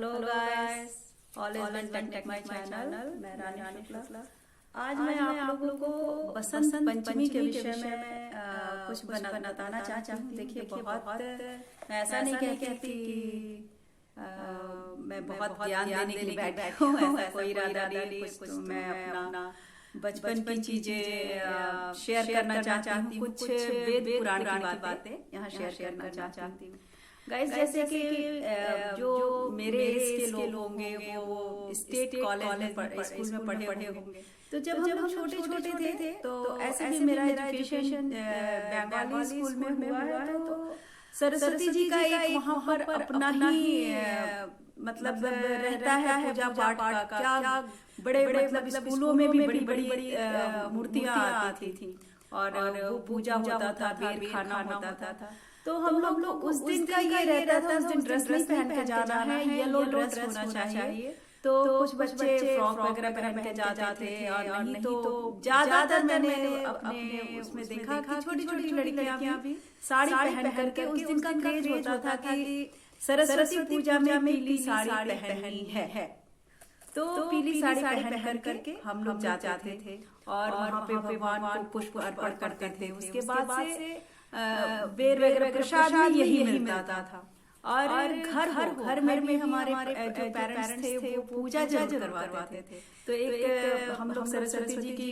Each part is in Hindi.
Hello guys, all is well take my channel. मैं रानी शुक्ला। आज मैं आप लोगों को बसंत पंचमी के विषय में कुछ बताना चाहती हूँ। देखिए, बहुत मैं ऐसा नहीं कहती कि मैं बहुत ज्ञान देने के लिए बैठी हूँ, ऐसा कोई इरादा नहीं। कुछ तो मैं अपना बचपन की चीजें शेयर करना चाहती हूँ। कुछ वेद पुराण की बातें यहाँ शेयर करना चाहती हूँ। गाइस, जैसे कि जो मेरे एज के लोग होंगे वो स्टेट कॉलेज में स्कूल में पढ़े होंगे। तो जब हम छोटे थे तो ऐसे भी मेरा एजुकेशन बंगाली स्कूल में हुआ है। तो सरस्वती जी का एक वहाँ पर अपना ही मतलब रहता है पूजा पाठ का। क्या बड़े मतलब स्कूलों में भी बड़ी बड़ी मूर्तियाँ आती थी और वो पूजा होता था, बेर खाना होता था। तो हम लोग उस दिन का ये रहता था, उस दिन ड्रेस नहीं पहन के जाना है, येलो ड्रेस होना चाहिए। तो कुछ बच्चे फ्रॉक वगैरह पहन के जाते थे और नहीं तो ज्यादातर मैंने अपने उसमें देखा कि छोटी छोटी लड़कियां भी साड़ी पहन करके उस दिन का क्रेज होता था कि सरस्वती पूजा में पीली साड़ी पहननी है। तो पीली साड़ी पहन करके हम लोग जाते थे और वहाँ पे भगवान को पुष्प अर्पण करते थे। उसके बाद से बेर वगैरह प्रसाद भी यही मिलता था। और घर में भी हमारे जो पेरेंट्स थे वो पूजा जरूर करवाते थे। तो एक हम लोग सरस्वती जी की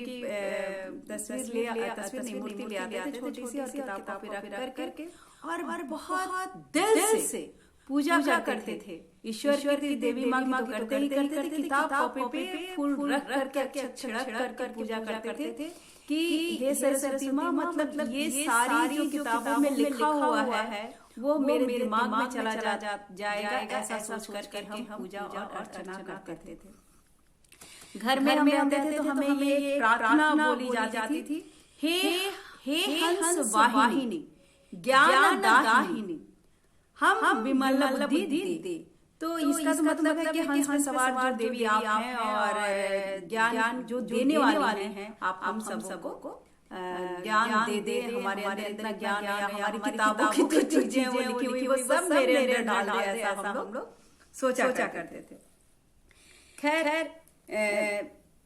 तस्वीर मूर्ति ले आते थे छोटी सी, और किताब कॉपी रख करके और बहुत दिल से पूजा करते थे। ईश्वर की देवी माँ की तो करते ही करते थे, किताब कॉपी पे फूल रख करके छिड़क कर पूजा करते थे कि हे सरस्वती माँ, मतलब ये सारी जो किताबों में लिखा हुआ है वो मेरे दिमाग में चला जाएगा, ऐसा सोच करके हम पूजा और अर्चना करते थे। घर में हम आते थे तो हमें ये प्रार्थना बोली जाती थी, हे हंस वाहिनी ज्ञान दाहिनी हम विमल बुद्धि दे। तो इसका मतलब है कि हंस में सवार जो देवी आप हैं और ज्ञान जो देने वाले हैं, आप हम सबको ज्ञान दे। हमारे अंदर इतना ज्ञान है, हमारी किताबों की जो चीजें वो लिखी हुई वो सब मेरे अंदर डाल दे, ऐसा हम लोग सोचा करते थे। खैर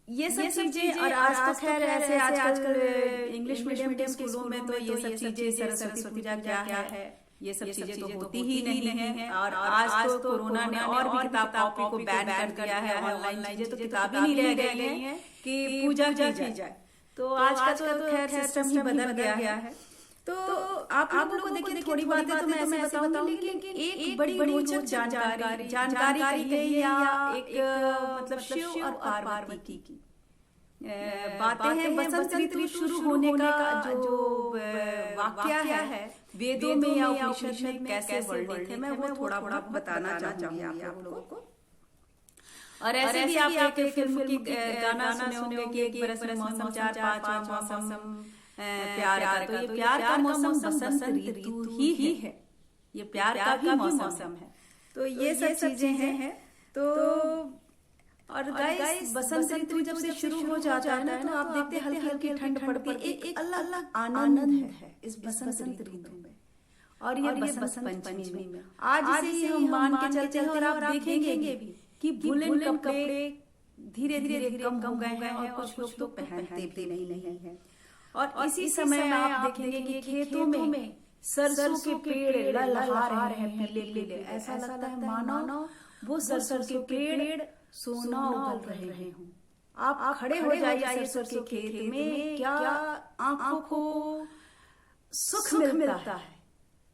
ये सब चीजें, और आज तो खैर ऐसे आजकल इंग्लिश मीडियम के स्कूलों में तो ये सब चीजें सरस्वती पूजा क्या है ये सब चीजें तो होती ही नहीं है। और आज तो कोरोना ने और भी किताब कॉपी को बैन कर दिया है। ऑनलाइन चीजें तो किताब ही नहीं रह गई हैं कि पूजा की जाए। तो आज का तो खैर सिस्टम ही बदल गया है। तो आप लोगों को देखिए, थोड़ी बातें तो मैं ऐसे बताऊंगी, लेकिन एक बड़ी रोचक जानकारी कहिए या एक मतलब शिव और पार्वती की बातें हैं। बसंत ऋतु शुरू होने का जो वाक्य है वेदों में या उपनिषद में कैसे वर्णित है, मैं वो थोड़ा बहुत बताना चाहूंगी आप लोगों को। और ऐसे भी आप एक फिल्म की गाना सुने होंगे कि एक बरस में मौसम, चार पांच मौसम प्यार का। तो ये प्यार का मौसम बसंत ऋतु ही है, ये प्यार का भी मौसम है। तो ये सब चीजें हैं। तो और गाइस, बसंत ऋतु जब से शुरू हो जाता है ना, तो आप देखते हैं हल्की हल्की ठंड पड़ती है। एक अलग आनंद है इस बसंत ऋतु में। और ये बसंत पंचमी में आज से ही हम मान के चलते हैं। और आप देखेंगे भी कि वुलन कपड़े धीरे धीरे कम हो गए हैं और कुछ लोग तो पहनते भी नहीं है। और इसी समय आप देखेंगे कि खेतों में सरसों के पेड़ लहरा रहे हैं पीले। ऐसा लगता है मानो वो सरसों के पेड़ सोना उगल रहे हों। आप खड़े हो जाइए सरसों के खेत में, क्या आंखों को सुख मिलता है,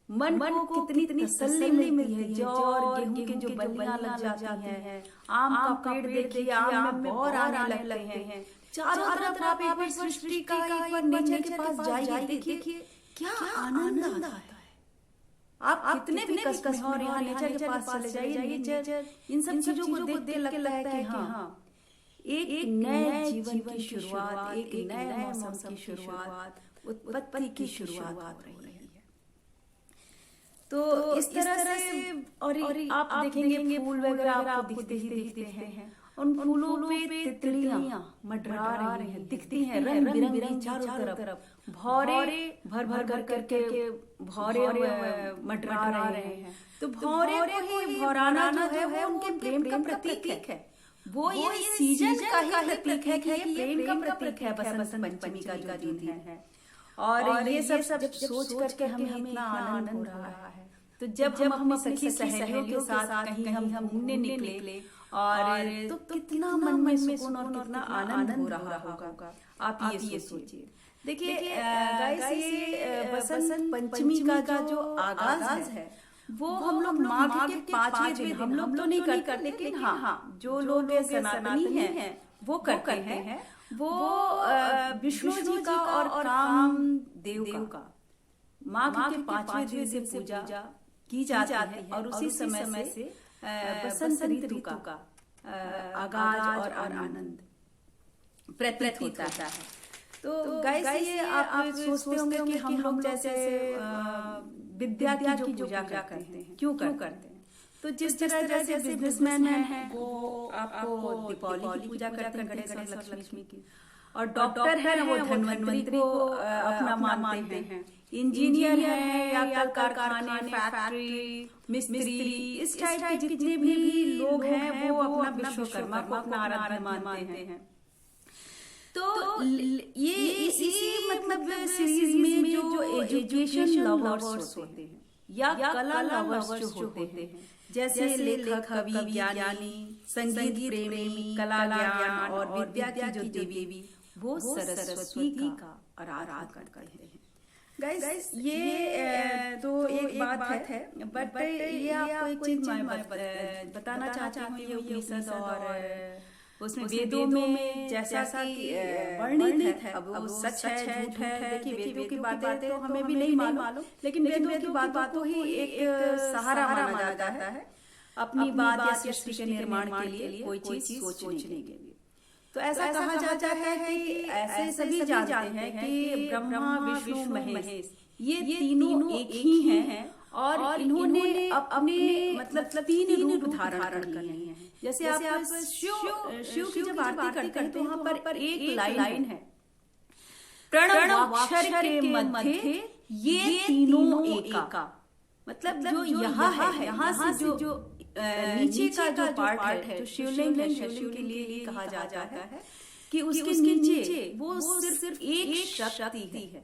मन को कितनी तसल्ली मिलती है। जौ और गेहूं की जो बल्लियां लग जाती हैं, आम का पेड़ देखिए, आम में बौर आने लगते हैं। चारों तरफ आप एक बार सृष्टि का एक बार नेचर के पास जाइए, देखिए क्या आनंद आता है। आप कितने भी कष्ट में और यहाँ नेचर के पास चले जाइए, नेचर इन सब चीजों को देख के लगता है कि हाँ, एक नए जीवन की शुरुआत, एक नए मौसम की शुरुआत, उत्पत्ति की शुरुआत हो रही है। तो इस तरह से और आप देखेंगे फूल वगैरह आपको दिखते हैं। उन फूलों पे तितलियां मंडरा रही हैं, दिखती हैं रंग बिरंगी चारों तरफ। भौरे भर करके भौरे मंडरा रहे हैं। तो भौरे को ही भौराना जो है वो उनके प्रेम का प्रतीक है। वो ये सीजन का ही प्रतीक है कि ये प्रेम का प्रतीक है बसंत पंचमी का जो दिन है। और ये सब जब सोच करके हमें इतना आनंद हो रहा है, तो जब हम अपनी सखी सहेलियों के साथ कहीं हम घूमने निकले और तो कितना मन में सुकून और कितना आनंद हो रहा होगा, आप ये सोचिए। देखिए गाइस, ये बसंत पंचमी का जो आगाज है वो हम लोग माघ के 5वें दिन हम लोग तो नहीं करते, लेकिन हाँ जो लोग सनातनी हैं वो करते हैं। वो विष्णु जी का और काम देव का माघ के 5वें दिन से पूजा की जाती है और उसी समय से बसंत ऋतु का आगाज और आनंद प्रतीत होता है। तो गाइस, ये आप सोचते होंगे कि हम लोग जैसे विद्या की जो पूजा करते हैं, क्यों करते हैं? तो जिस तरह जैसे बिजनेसमैन हैं वो आपको दीपावली की पूजा करते हैं, गणेश और लक्ष्मी की, और डॉक्टर है वो धन्वंतरी को अपना मानते हैं, इंजीनियर है या कारखाने फैक्ट्री मिस्त्री, इस टाइप के जितने भी लोग हैं वो अपना विश्वकर्मा को अपना आराध्य मानते हैं। तो ये इसी मतलब सीरीज में जो एजुकेशन लवर्स होते हैं या कला लवर्स जो होते हैं, जैसे लेखक, कवि, ज्ञानी, संगीत प्रेमी, कला ज्ञान और विद्या की जो देवी वो सरस्वती का आराधना करते हैं। गाइस, ये तो एक बात है, बट ये आपको एक चीज मैं बताना चाहती हूँ। ये उपनिषद और उसमें वेदों में जैसा कि वर्णित है, अब वो सच है झूठ है, देखिए वेदों की बातें तो हमें भी नहीं मालूम, लेकिन वेदों की बातों को ही एक सहारा माना जाता है अपनी बात या सृष्टि के निर्माण के लिए, कोई चीज सोचने के लिए। तो ऐसा कहा जाता है कि ऐसे सभी जानते हैं कि ब्रह्मा विष्णु महेश ये तीनों एक ही हैं और इन्होंने अपने मतलब 3 रूप धारण कर लिए हैं। जैसे आप शिव की जब आरती करते हैं तो वहां पर एक लाइन है, प्रणवाक्षर के मध्य ये तीनों एका। मतलब जो यहाँ है, यहाँ से जो नीचे का जो पार्ट है, जो शिवलिंग है, शिव के लिए कहा जाता है कि उसके नीचे वो सिर्फ एक शक्ति है,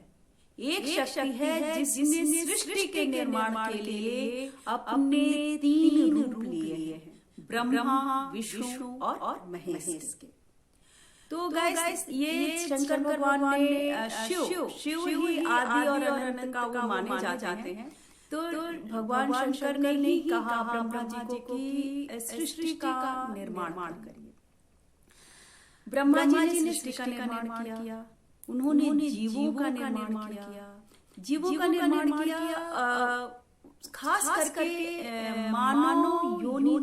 एक शक्ति है जिसने सृष्टि के निर्माण के लिए अपने 3 रूप लिए हैं, ब्रह्मा विष्णु और महेश के। तो गाइस, ये शंकर भगवान ने शिव ही आदि और अनंत का वो माने जाते हैं। तो भगवान शंकर ने ही कहा ब्रह्मा जी को कि सृष्टि का निर्माण करिए। ब्रह्मा जी ने सृष्टि का निर्माण किया, उन्होंने जीवों का निर्माण किया, जीवों का निर्माण किया खास करके मानव योनि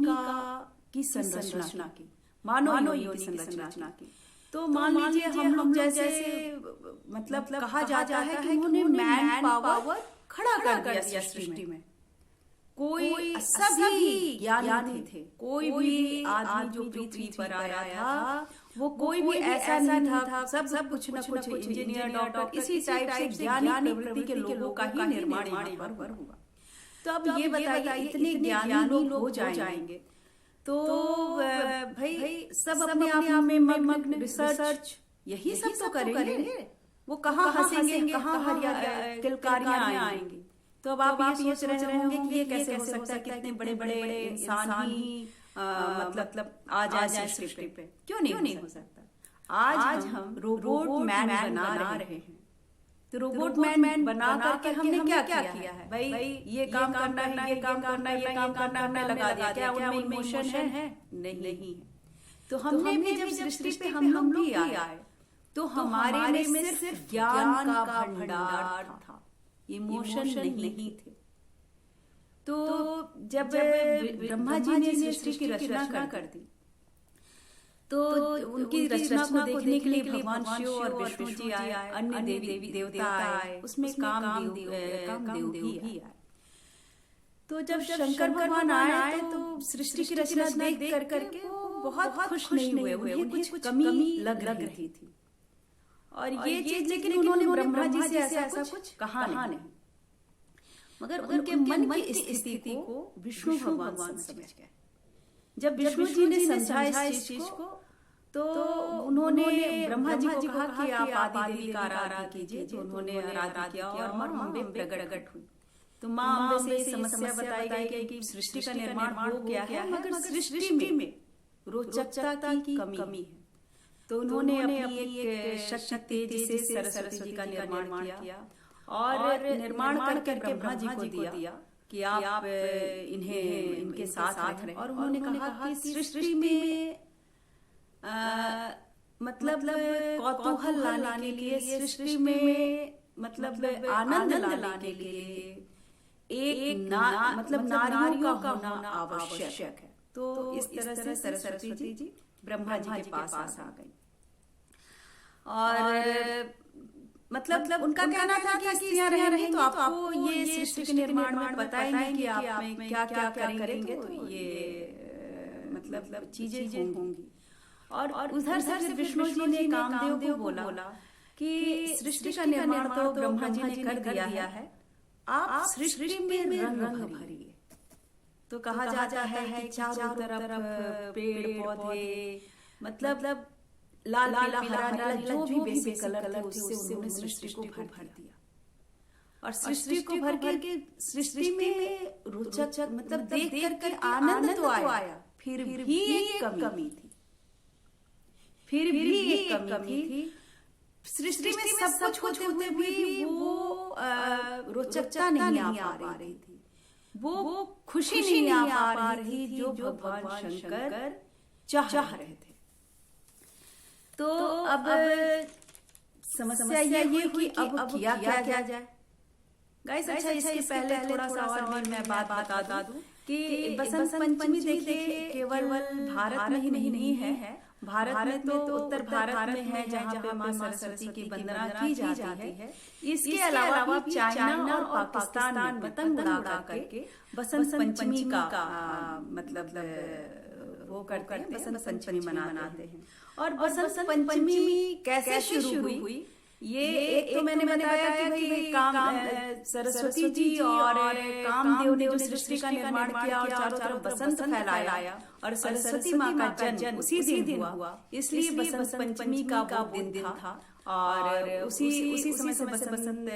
की संरचना की, मानव योनि की संरचना की। तो मान लीजिए हम लोग जैसे मतलब कहा जाता है कि उन्होंने मैन पावर खड़ा कर दिया सृष्टि में। कोई सभी ज्ञानी थे, कोई भी आदमी जो पृथ्वी पर आया था वो कोई भी ऐसा नहीं था, सब कुछ न कुछ इंजीनियर, डॉक्टर, इसी टाइप से ज्ञानी प्रवृत्ति के लोगों का ही निर्माण पर हुआ। तो अब ये बताइए, इतने ज्ञानी लोग हो जाएंगे तो भाई सब अपने आप में मग्न, रिसर्च यही सब तो करेंगे, वो कहाँ हंसेंगे, कहाँ किलकारियां आएंगी। तो अब आप ये सोच रहे होंगे कि ये कैसे हो सकता है, कितने बड़े बड़े इंसान ही मतलब आ जाए सृष्टि पे, क्यों नहीं हो सकता। आज हम रोबोट मैन बना रहे हैं। तो रोबोट मैन बना करके हमने क्या किया है भाई, ये काम करना है, ये काम करना है, ये काम करना है, लगा दिया। क्या उनमें इमोशन है? नहीं है। तो हमने भी जब सृष्टि पे हम लोग भी आए तो हमारे में सिर्फ ज्ञान का भंडार था, इमोशन नहीं थे। तो जब ब्रह्मा जी ने सृष्टि की रचना कर दी तो उनकी रचना को देखने के लिए भगवान शिव और विष्णु जी आए, अन्य देवी देवता आए, उसमें कामदेव भी आए। तो जब शंकर भगवान आए तो सृष्टि की रचना देख करके बहुत खुश नहीं हुए, उन्हें कुछ कमी लग रही थी। और ये चीज लेकिन उन्होंने ब्रह्मा जी से ऐसा कुछ कहा नहीं। मगर उनके मन की स्थिति को विष्णु भगवान समझ गए। जब विष्णु जी ने समझा इस चीज को तो उन्होंने ब्रह्मा जी को कहा कि आप आदि देवी का आराधना कीजिए। तो उन्होंने आराधना किया और मां अम्बे प्रकट हुई। तो मां अम्बे से समस्या बताई गई कि सृष्टि का निर्माण हो गया है मगर सृष्टि में रोचकता की कमी है। तो उन्होंने अपनी एक शक्ति तेज से सरस्वती जी का निर्माण किया और निर्माण करके ब्रह्मा जी को दिया कि आप इन्हें इनके साथ रखें। और उन्होंने कहा कि सृष्टि में मतलब कौतूहल लाने के लिए, सृष्टि में मतलब आनंद लाने के लिए एक मतलब नारियों का होना आवश्यक है। तो इस तरह से सरस्वती जी ब्रह्मा जी के पास आ गई और मतलब उनका कहना था कि स्त्रियां रहेंगी तो आपको ये सृष्टि के निर्माण में बताएंगे कि आप क्या क्या करेंगे। तो ये मतलब चीजें होंगी। और उधर से विष्णु जी ने कामदेव को बोला कि सृष्टि का निर्माण तो ब्रह्मा जी ने कर दिया है, आप सृष्टि में रंग भरिए। तो कहा जाता है कि चारों तरफ पेड़ पौधे मतलब लाल पीला हरा नीला जो भी बेसिक कलर थे उससे उन्होंने सृष्टि को भर दिया। और सृष्टि को भर के सृष्टि में रोचक मतलब देख करके आनंद तो आया, फिर भी एक कमी थी। सृष्टि में सब कुछ होते हुए भी वो रोचकता नहीं आ पा रही थी, वो खुशी नहीं आ पा रही थी जो भगवान शंकर चाह रहे थे। तो अब समस्या ये हुई कि अब किया क्या जाए। गाइस अच्छा इसके पहले थोड़ा सा और मैं बात बता दूं कि बसंत पंचमी देखिए केवल भारत में ही नहीं है। भारत में तो उत्तर भारत में है जहाँ पे माँ सरस्वती की वंदना की जाती है। इसके अलावा भी चाइना और पाकिस्तान में पतंग उड़ा करके बसंत पंचमी का मतलब वो करते हैं, बसंत पंचमी मनाते हैं। और बसंत पंचमी कैसे शुरू हुई ये एक तो मैंने बताया कि सरस्वती जी और कामदेव ने जो सृष्टि का निर्माण किया और चारों तरफ बसंत फैलाया और सरस्वती माँ का जन्म उसी दिन हुआ, इसलिए बसंत पंचमी का वो दिन था। और उसी समय से बसंत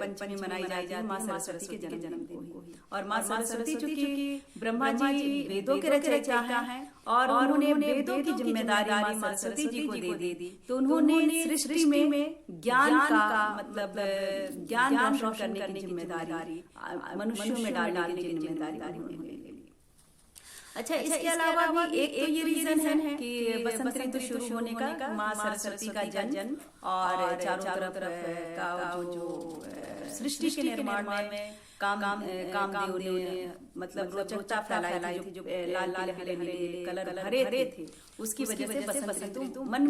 पंचमी मनाई जाती है माँ सरस्वती के जन्मदिन को। और माँ सरस्वती चूंकि ब्रह्मा जी वेदों के रचयिता हैं और उन्होंने वेदों की जिम्मेदारी माँ सरस्वती जी को दे दी। तो उन्होंने सृष्टि में ज्ञान का मतलब ज्ञान रोशन करने की जिम्मेदारी मनुष्यों में डालने की जिम्मेदारी उन्होंने ले ली। अच्छा इसके अलावा भी एक तो ये रीजन है कि बसंत ऋतु शुरू होने का माँ सरस्वती का जन्म और चारों तरफ का जो सृष्टि के निर्माण में कामदेव ने मतलब रोचकता फैलाई थी, जो लाल लाल हरे कलर भरे थे, उसकी वजह से बसंत ऋतु मन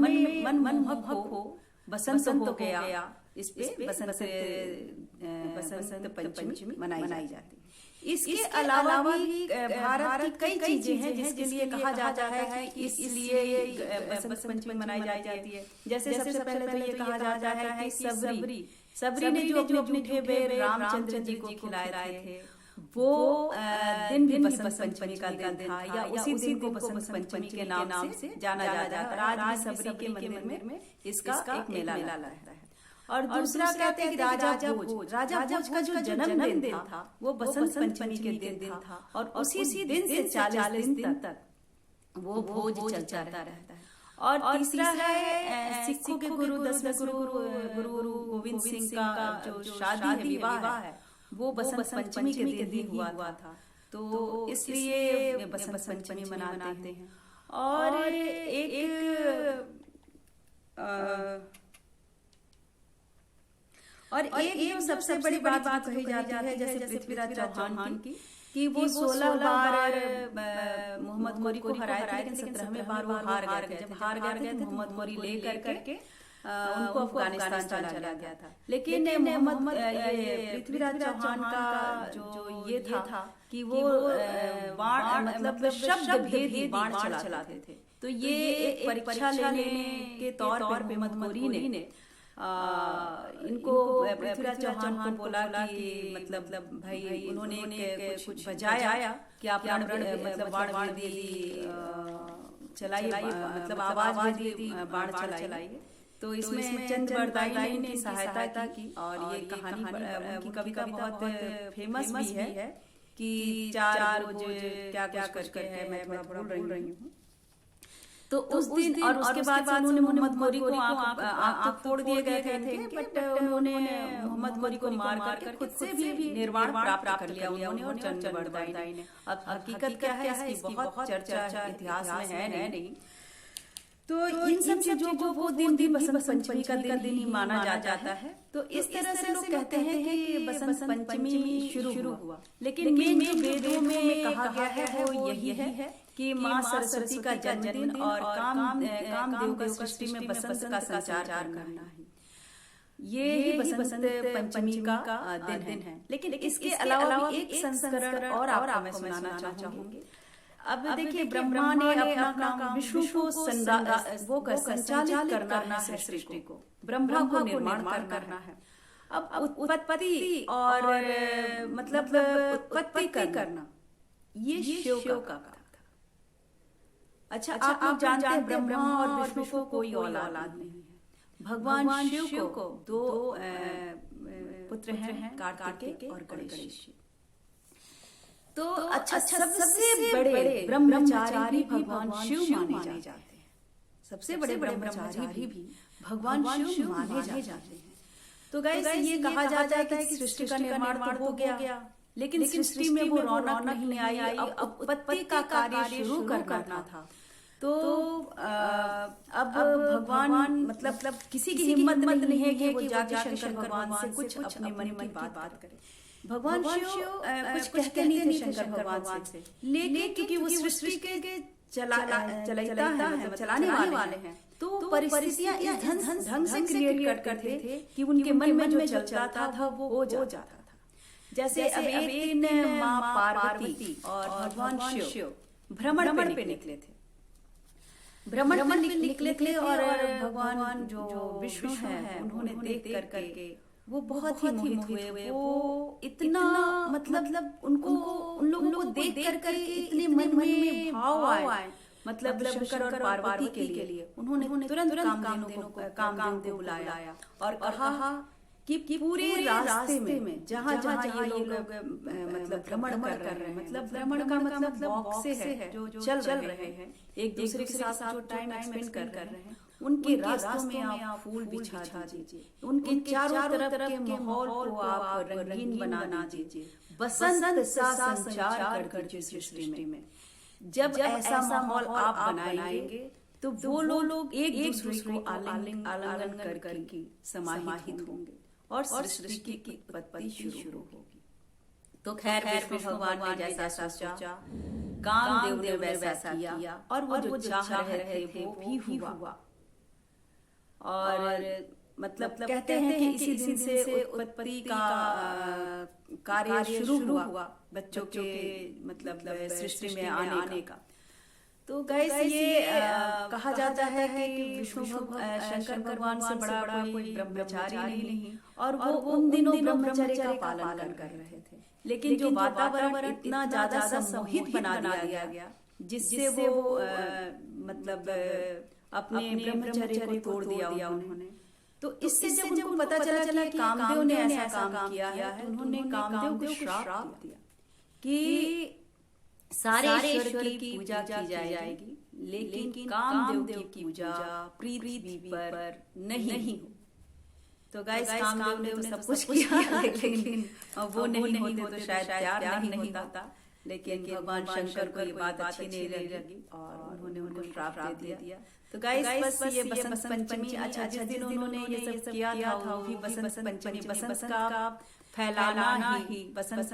हो बसंत हो गया। इस पे बसंत पंचमी मनाई जाती है। इसके अलावा भी भारत की कई चीजें हैं जिसके लिए कहा जाता है कि इसलिए बसंत पंचमी मनाई जाती है। जैसे सबसे पहले तो ये कहा जाता है कि सबरी ने जो अपने मीठे रामचंद्र जी को खिलाए थे वो दिन भी बसंत पंचमी का दिन था, या उसी दिन को बसंत पंचमी के नाम से जाना जाता है। आज सबरी के मंदिर में इसका एक मेला लगता है। और दूसरा कहते हैं कि राजा भोज का जो जन्मदिन था वो बसंत पंचमी के दिन था और उसी दिन से 40 दिन तक वो भोज चलता रहता है। और तीसरा है सिखों के गुरु 10वें गुरु गोविंद सिंह का जो शादी है विवाह है वो बसंत पंचमी के दिन हुआ था। तो इसलिए बसंत पंचमी मनाते हैं। और एक जो सबसे बड़ी बात कही जाती है जैसे पृथ्वीराज चौहान की कि वो 16 बार मोहम्मद गोरी को हराए थे, लेकिन 17वें बार वो हार गए। जब हार गए थे मोहम्मद गोरी ले करके उनको अफगानिस्तान चला गया था। लेकिन मोहम्मद पृथ्वीराज चौहान का जो ये था कि वो बाण मतलब शब्द भेदी बाण चलाते थे। तो ये एक परीक्षा लेने के तौर पे मोहम्मद गोरी ने इनको पृथ्वीराज चौहान को बोला कि मतलब भाई उन्होंने कुछ बजाया कि आप मतलब बाण देवी चलाइए, मतलब आवाज दे दी बाण चलाइए। तो इसमें चंद बरदाई ने सहायता की और ये कहानी उनकी कविता बहुत फेमस भी है कि चार क्या क्या करके है, मैं थोड़ा भूल रही हूँ। तो उस दिन और उसके बाद उन्होंने मोहम्मद घोरी को आंख फोड़ दिए गए थे, बट उन्होंने मोहम्मद घोरी को मार करके खुद से भी निर्वाण प्राप्त कर लिया उन्होंने और चंद बरदाई ने। अब हकीकत क्या है इसकी बहुत चर्चा इतिहास में है नहीं। तो इन सब चीजों को वो दिन बसंत पंचमी का दिन ही माना जाता है। तो इस तरह से लोग कहते हैं कि बसंत पंचमी शुरू हुआ, लेकिन मेन वेदों में कहा गया है वो यही है कि माँ सरस्वती का जन्मदिन और कामदेव का सृष्टि में बसंत का संचार करना है, ये ही बसंत पंचमी का दिन है। लेकिन इसके अलावा एक संस्करण और आपको मैं सुनाना चाहूंगी। अब देखिए, ब्रह्मा ने अपना काम विष्णु को संचालित करना है सृष्टि को, ब्रह्मा को निर्माण करना है। अब उत्पत्ति और मतलब उत्पत्ति करना ये शिव का काम था। अच्छा, आप जानते हैं ब्रह्मा और विष्णु को कोई औलाद नहीं है। भगवान शिव को दो पुत्र हैं, कार्तिकेय और गणेश। तो अच्छा सबसे बड़े ब्रह्मचारी भी भगवान शिव माने जाते हैं। सबसे बड़े ब्रह्मचारी भी भगवान शिव माने जाते हैं। तो गाइस, ये कहा जाता है कि सृष्टि का निर्माण तो हो गया, लेकिन सृष्टि में वो रौनक नहीं आई। अब उत्पत्ति का कार्य शुरू करना था। तो अब भगवान मतलब किसी की हिम्मत नहीं है कि वो जाके शंकर भगवान से कुछ अपने मन की बात करे। भगवान शिव कुछ कहते नहीं थे शंकर भगवान से, लेकिन क्योंकि वो सृष्टि के चलाता है, चलाने वाले हैं, तो परिस्थितियां इस ढंग से क्रिएट करते थे कि उनके मन में जो चलता था वो हो जाता था। जैसे अब एक दिन माँ पार्वती और भगवान शिव भ्रमण पे निकले थे। और भगवान जो विष्णु है उन्होंने देख करके वो बहुत ही मोहित हुए। वो इतना मतलब उन लोगों को देख करके इतने मन में भाव आए, मतलब शंकर और पार्वती के लिए उन्होंने तुरंत कामदेव को बुलाया और कहा कि पूरे रास्ते में जहाँ ये लोग मतलब भ्रमण कर रहे हैं, मतलब भ्रमण का मतलब वॉक से है, जो चल रहे हैं, एक दूसरे के साथ जो टाइम स्पेंड कर रहे हैं, उनके रास्तों में आप फूल बिछा दीजिए, उनके चारों तरफ के माहौल को आप रंगीन बना दीजिए, बसंत सा संचार कर दीजिए सृष्टि में। जब ऐसा माहौल आप बनाएंगे तो वो लोग एक दूसरे को आलिंगन करके समाहित होंगे और सृष्टि की उत्पत्ति शुरू होगी। तो खैर विष्णु भगवान ने जैसा सोचा, कामदेव ने वैसा किया और वो जो चाह रहे थे वो भी हुआ। और मतलब कहते हैं कि इसी दिन से उत्पत्ति का कार्य शुरू हुआ, बच्चों के मतलब सृष्टि में आने का। तो गाइस, ये कहा जाता है कि विष्णु शंकर भगवान से बड़ा कोई ब्रह्मचारी नहीं, और वो उन दिनों ब्रह्मचर्य का पालन कर रहे थे। लेकिन जो वातावरण इतना ज्यादा सम्मोहित बना दिया गया, जिससे वो मतलब अपने ब्रह्मचर्य को तोड़ दिया उन्होंने। तो इससे जब उनको पता चला कि कामदेव ने ऐसा काम किया है, तो उन्होंने कामदेव को श्राप दिया कि सारे ईश्वर की पूजा की जाएगी, लेकिन कामदेव की पूजा पृथ्वी पर नहीं हो। तो गाइस, कामदेव ने सब कुछ किया, लेकिन वो नहीं होते तो शायद प्यार नहीं होता। लेकिन भगवान शंकर को ये बात अच्छी नहीं लगी और उन्होंने उनको श्राप दे दिया। तो गाइस, बस ये बसंत पंचमी, अच्छा जिस दिन उन्होंने ये सब किया था वो भी बसंत पंचमी, बसंत का फैलाना ही बसंत